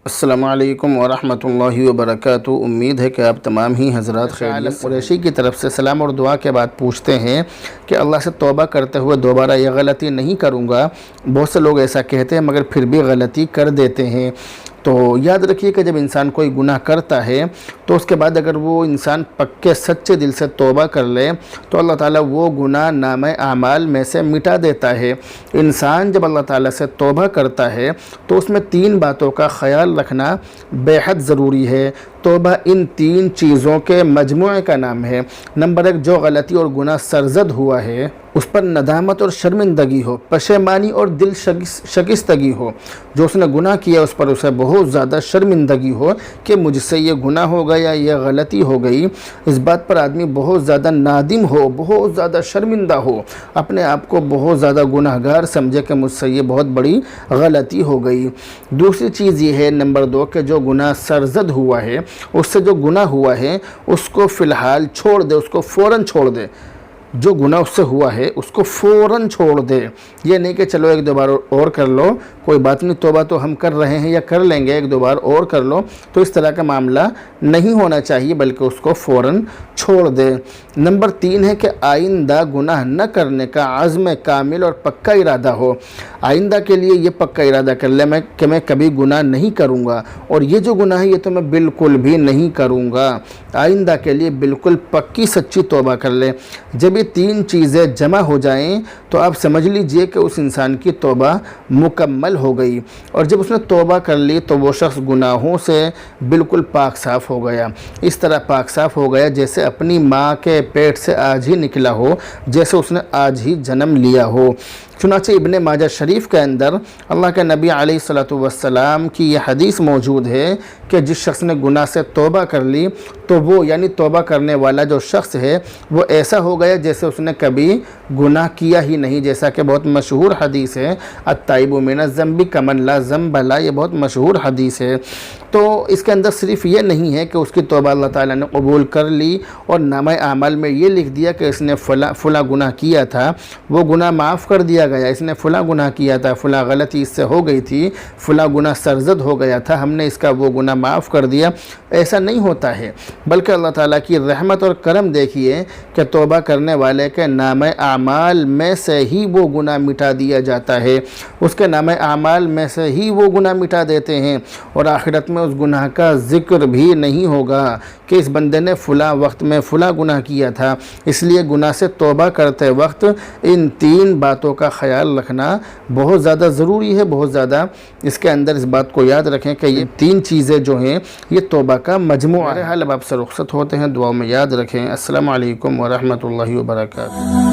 السلام علیکم ورحمۃ اللہ وبرکاتہ۔ امید ہے کہ آپ تمام ہی حضرات خیریت سے قریشی کی طرف سے سلام اور دعا کے بعد پوچھتے ہیں کہ اللہ سے توبہ کرتے ہوئے دوبارہ یہ غلطی نہیں کروں گا۔ بہت سے لوگ ایسا کہتے ہیں مگر پھر بھی غلطی کر دیتے ہیں۔ تو یاد رکھیے کہ جب انسان کوئی گناہ کرتا ہے تو اس کے بعد اگر وہ انسان پکے سچے دل سے توبہ کر لے تو اللہ تعالیٰ وہ گناہ نامہ اعمال میں سے مٹا دیتا ہے۔ انسان جب اللہ تعالیٰ سے توبہ کرتا ہے تو اس میں 3 باتوں کا خیال رکھنا بے حد ضروری ہے۔ توبہ ان 3 چیزوں کے مجموعے کا نام ہے۔ نمبر 1، جو غلطی اور گناہ سرزد ہوا ہے اس پر ندامت اور شرمندگی ہو، پشیمانی اور دل شکستگی ہو۔ جو اس نے گناہ کیا اس پر اسے بہت زیادہ شرمندگی ہو کہ مجھ سے یہ گناہ ہو گیا، یہ غلطی ہو گئی۔ اس بات پر آدمی بہت زیادہ نادم ہو، بہت زیادہ شرمندہ ہو، اپنے آپ کو بہت زیادہ گناہ گار سمجھے کہ مجھ سے یہ بہت بڑی غلطی ہو گئی۔ دوسری چیز یہ ہے نمبر 2 کہ جو گناہ سرزد ہوا ہے، اس سے جو گناہ ہوا ہے اس کو فی الحال چھوڑ دے، اس کو فوراً چھوڑ دے۔ جو گناہ اس سے ہوا ہے اس کو فوراً چھوڑ دے۔ یہ نہیں کہ چلو 1-2 بار اور کر لو، کوئی بات نہیں، توبہ تو ہم کر رہے ہیں یا کر لیں گے، 1-2 بار اور کر لو، تو اس طرح کا معاملہ نہیں ہونا چاہیے، بلکہ اس کو فوراً چھوڑ دے۔ نمبر 3 ہے کہ آئندہ گناہ نہ کرنے کا عزم کامل اور پکا ارادہ ہو۔ آئندہ کے لیے یہ پکا ارادہ کر لے کہ میں کبھی گناہ نہیں کروں گا، اور یہ جو گناہ ہے یہ تو میں بالکل بھی نہیں کروں گا۔ آئندہ کے لیے بالکل پکی سچی توبہ کر لے۔ جب یہ 3 چیزیں جمع ہو جائیں تو آپ سمجھ لیجئے کہ اس انسان کی توبہ مکمل ہو گئی، اور جب اس نے توبہ کر لی تو وہ شخص گناہوں سے بالکل پاک صاف ہو گیا۔ اس طرح پاک صاف ہو گیا جیسے اپنی ماں کے پیٹ سے آج ہی نکلا ہو، جیسے اس نے آج ہی جنم لیا ہو۔ چنانچہ ابن ماجہ شریف کے اندر اللہ کے نبی علیہ الصلوۃ والسلام کی یہ حدیث موجود ہے کہ جس شخص نے گناہ سے توبہ کر لی تو وہ یعنی توبہ کرنے والا جو شخص ہے وہ ایسا ہو گیا جیسے اس نے کبھی گناہ کیا ہی نہیں، جیسا کہ بہت مشہور حدیث ہے التائب من الذنب کمن لا ذنب لہ، یہ بہت مشہور حدیث ہے۔ تو اس کے اندر صرف یہ نہیں ہے کہ اس کی توبہ اللہ تعالیٰ نے قبول کر لی اور نامہ اعمال میں یہ لکھ دیا کہ اس نے فلاں گناہ کیا تھا، وہ گناہ معاف کر دیا گیا، اس نے فلاں گناہ کیا تھا، فلاں غلطی اس سے ہو گئی تھی، فلاں گناہ سرزد ہو گیا تھا، ہم نے اس کا وہ گناہ معاف کر دیا۔ ایسا نہیں ہوتا ہے، بلکہ اللہ تعالیٰ کی رحمت اور کرم دیکھیے کہ توبہ کرنے والے کے نامہ اعمال میں سے ہی وہ گناہ مٹا دیا جاتا ہے، اس کے نامہ اعمال میں سے ہی وہ گناہ مٹا دیتے ہیں، اور آخرت میں اس گناہ کا ذکر بھی نہیں ہوگا کہ اس بندے نے فلاں وقت میں فلاں گناہ کیا تھا۔ اس لیے گناہ سے توبہ کرتے وقت ان 3 باتوں کا خیال رکھنا بہت زیادہ ضروری ہے، بہت زیادہ اس کے اندر اس بات کو یاد رکھیں کہ یہ 3 چیزیں جو ہیں یہ توبہ کا مجموعہ ہے۔ اب آپ سے رخصت ہوتے ہیں، دعاؤں میں یاد رکھیں۔ السلام علیکم ورحمۃ اللہ وبرکاتہ۔